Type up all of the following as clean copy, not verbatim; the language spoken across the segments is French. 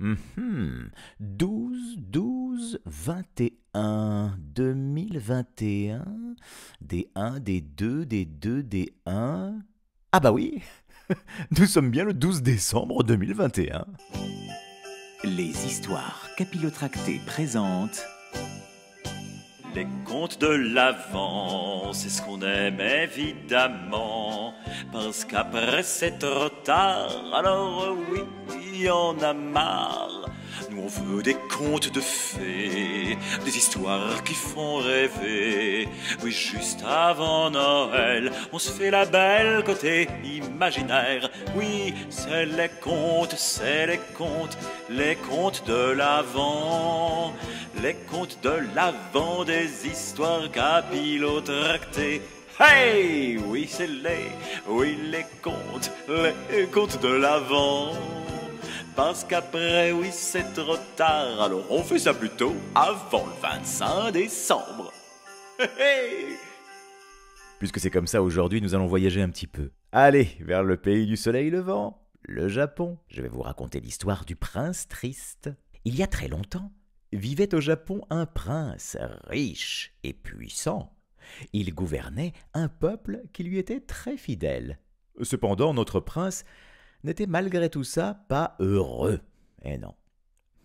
12, 12, 21, 2021, des 1, des 2, des 2, des 1. Ah bah oui, nous sommes bien le 12 décembre 2021. Les histoires capillotractées présentent les contes de l'Avent, c'est ce qu'on aime évidemment, parce qu'après c'est trop tard, alors oui, il y en a marre. Nous on veut des contes de fées, des histoires qui font rêver. Oui, juste avant Noël, on se fait la belle côté imaginaire. Oui, c'est les contes, les contes de l'Avent. Les contes de l'Avent, des histoires capillotractées. Hey! Oui, c'est les contes de l'Avent. Parce qu'après, oui, c'est trop tard. Alors on fait ça plutôt avant le 25 décembre. Hey! Puisque c'est comme ça aujourd'hui, nous allons voyager un petit peu. Allez, vers le pays du soleil levant, le Japon. Je vais vous raconter l'histoire du prince triste. Il y a très longtemps, vivait au Japon un prince riche et puissant. Il gouvernait un peuple qui lui était très fidèle. Cependant, notre prince n'était malgré tout ça pas heureux. Eh non.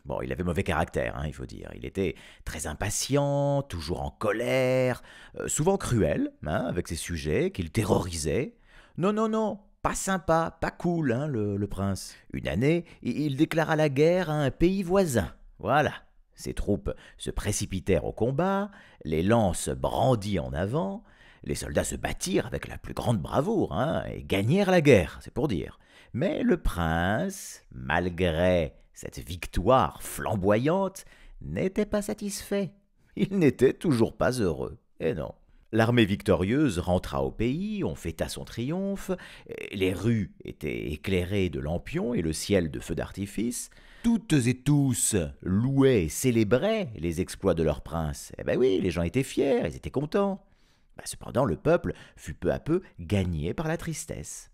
Bon, il avait mauvais caractère, il faut dire. Il était très impatient, toujours en colère, souvent cruel, avec ses sujets, qu'il terrorisait. Non, non, non, pas sympa, pas cool, le prince. Une année, il déclara la guerre à un pays voisin. Voilà. Ses troupes se précipitèrent au combat, les lances brandies en avant, les soldats se battirent avec la plus grande bravoure, et gagnèrent la guerre, c'est pour dire. Mais le prince, malgré cette victoire flamboyante, n'était pas satisfait. Il n'était toujours pas heureux. Et non. L'armée victorieuse rentra au pays, on fêta son triomphe, les rues étaient éclairées de lampions et le ciel de feux d'artifice. Toutes et tous louaient et célébraient les exploits de leur prince. Eh ben oui, les gens étaient fiers, ils étaient contents. Cependant, le peuple fut peu à peu gagné par la tristesse.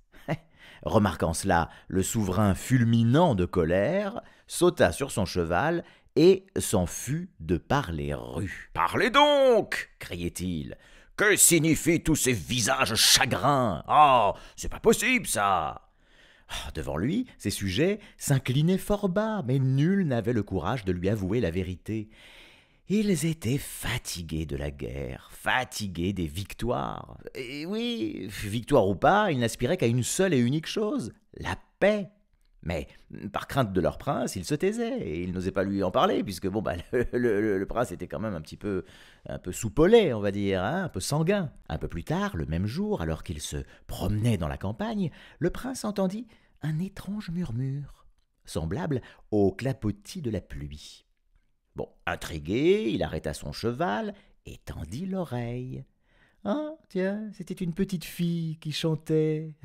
Remarquant cela, le souverain fulminant de colère sauta sur son cheval et s'en fut de par les rues. « Parlez donc !» criait-il. « Que signifient tous ces visages chagrins ? Oh, c'est pas possible, ça !» Devant lui, ses sujets s'inclinaient fort bas, mais nul n'avait le courage de lui avouer la vérité. Ils étaient fatigués de la guerre, fatigués des victoires. Et oui, victoire ou pas, ils n'aspiraient qu'à une seule et unique chose, la paix. Mais par crainte de leur prince, ils se taisaient et ils n'osaient pas lui en parler, puisque le prince était quand même un peu soupolé, on va dire, un peu sanguin. Un peu plus tard, le même jour, alors qu'il se promenait dans la campagne, le prince entendit un étrange murmure, semblable au clapotis de la pluie. Bon, intrigué, il arrêta son cheval et tendit l'oreille. Ah, tiens, c'était une petite fille qui chantait,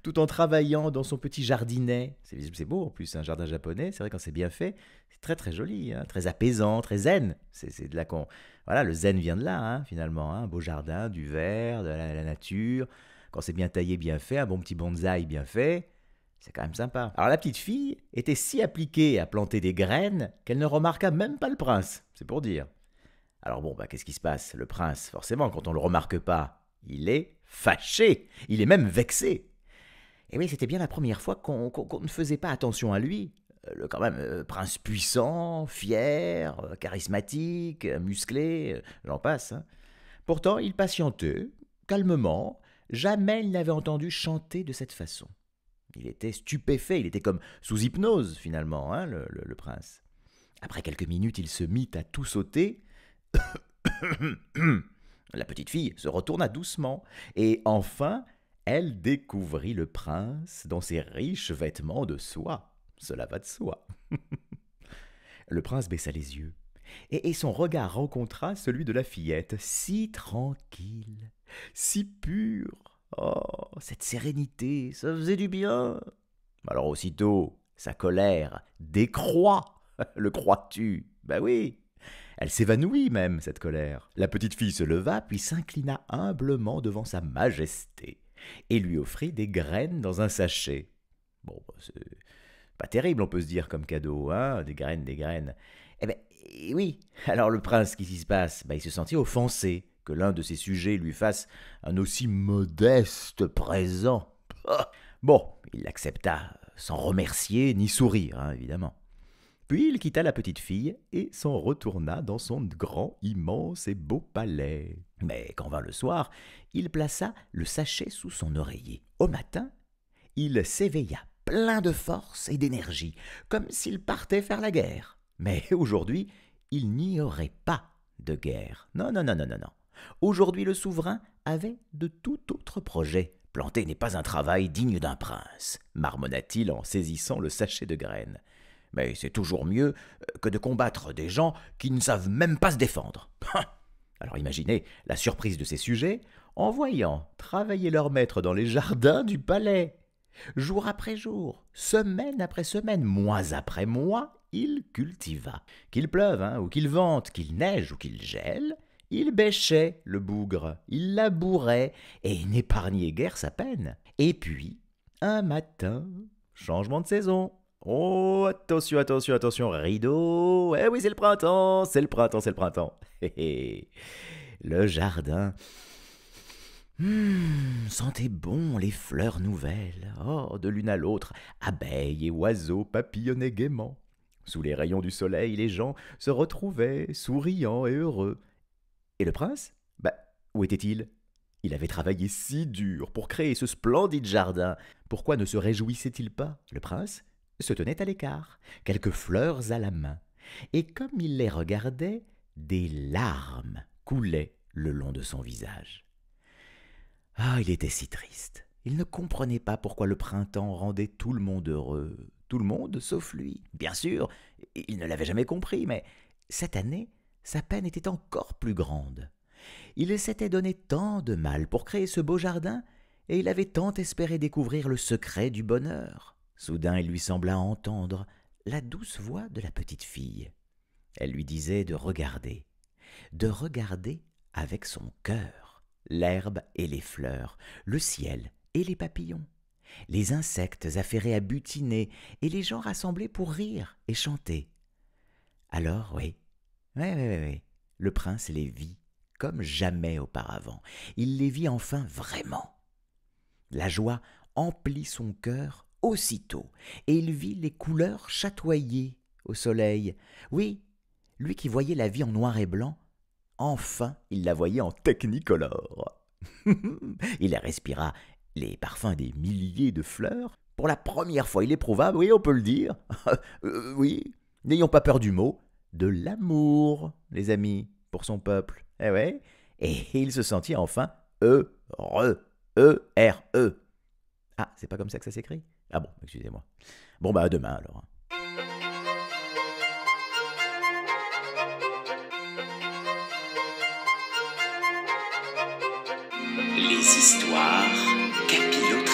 tout en travaillant dans son petit jardinet. C'est beau en plus, un jardin japonais, c'est vrai quand c'est bien fait, c'est très très joli, très apaisant, très zen. C'est de là qu'on... Voilà, le zen vient de là, finalement, un beau jardin, du vert, de la nature. Quand c'est bien taillé, bien fait, un bon petit bonsaï bien fait, c'est quand même sympa. Alors la petite fille était si appliquée à planter des graines qu'elle ne remarqua même pas le prince, c'est pour dire. Alors bon, qu'est-ce qui se passe ? Le prince, forcément, quand on ne le remarque pas, il est fâché, il est même vexé. Et oui, c'était bien la première fois qu'on ne faisait pas attention à lui. Quand même, prince puissant, fier, charismatique, musclé, j'en passe. Pourtant, il patientait, calmement, jamais il n'avait entendu chanter de cette façon. Il était stupéfait, il était comme sous hypnose, finalement, le prince. Après quelques minutes, il se mit à tout sauter. La petite fille se retourna doucement, et enfin, elle découvrit le prince dans ses riches vêtements de soie. Cela va de soi. Le prince baissa les yeux, et son regard rencontra celui de la fillette, si tranquille, si pure. Oh, cette sérénité, ça faisait du bien. Alors aussitôt, sa colère décroît. Le crois-tu ? Ben oui. Elle s'évanouit même, cette colère. La petite fille se leva, puis s'inclina humblement devant sa majesté, et lui offrit des graines dans un sachet. Bon, c'est Pas terrible, on peut se dire, comme cadeau, hein, des graines, des graines. Eh ben, oui. Alors le prince, qu'est-ce qui se passe? Il se sentit offensé que l'un de ses sujets lui fasse un aussi modeste présent. Bon, il l'accepta sans remercier ni sourire, hein, évidemment. Puis il quitta la petite fille et s'en retourna dans son grand, immense et beau palais. Mais quand vint le soir, il plaça le sachet sous son oreiller. Au matin, il s'éveilla plein de force et d'énergie, comme s'il partait faire la guerre. Mais aujourd'hui, il n'y aurait pas de guerre. Non, non, non, non, non, non. Aujourd'hui, le souverain avait de tout autres projets. Planter n'est pas un travail digne d'un prince, marmonna-t-il en saisissant le sachet de graines. Mais c'est toujours mieux que de combattre des gens qui ne savent même pas se défendre. Alors imaginez la surprise de ces sujets en voyant travailler leur maître dans les jardins du palais. Jour après jour, semaine après semaine, mois après mois, il cultiva. Qu'il pleuve, hein, ou qu'il vente, qu'il neige ou qu'il gèle, il bêchait le bougre, il labourait et n'épargnait guère sa peine. Et puis, un matin, changement de saison. Oh, attention, attention, attention, rideau. Eh oui, c'est le printemps, c'est le printemps, c'est le printemps. Le jardin sentait bon les fleurs nouvelles. Oh, de l'une à l'autre, abeilles et oiseaux papillonnaient gaiement. Sous les rayons du soleil, les gens se retrouvaient, souriants et heureux. Et le prince? Où était-il? Il avait travaillé si dur pour créer ce splendide jardin. Pourquoi ne se réjouissait-il pas? Le prince se tenait à l'écart, quelques fleurs à la main. Et comme il les regardait, des larmes coulaient le long de son visage. Ah, il était si triste. Il ne comprenait pas pourquoi le printemps rendait tout le monde heureux. Tout le monde, sauf lui. Bien sûr, il ne l'avait jamais compris, mais cette année, sa peine était encore plus grande. Il s'était donné tant de mal pour créer ce beau jardin, et il avait tant espéré découvrir le secret du bonheur. Soudain, il lui sembla entendre la douce voix de la petite fille. Elle lui disait de regarder avec son cœur, l'herbe et les fleurs, le ciel et les papillons, les insectes affairés à butiner et les gens rassemblés pour rire et chanter. Alors, oui, le prince les vit comme jamais auparavant. Il les vit enfin vraiment. La joie emplit son cœur aussitôt, et il vit les couleurs chatoyer au soleil. Oui, lui qui voyait la vie en noir et blanc, enfin il la voyait en technicolor. Il respira les parfums des milliers de fleurs. Pour la première fois, il éprouva, oui, on peut le dire, oui, n'ayons pas peur du mot, de l'amour, les amis, pour son peuple. Eh ouais, et il se sentit enfin heureux, E-R-E. Ah, c'est pas comme ça que ça s'écrit? Ah bon, excusez-moi. Bon, à demain alors. Les histoires capillotractées.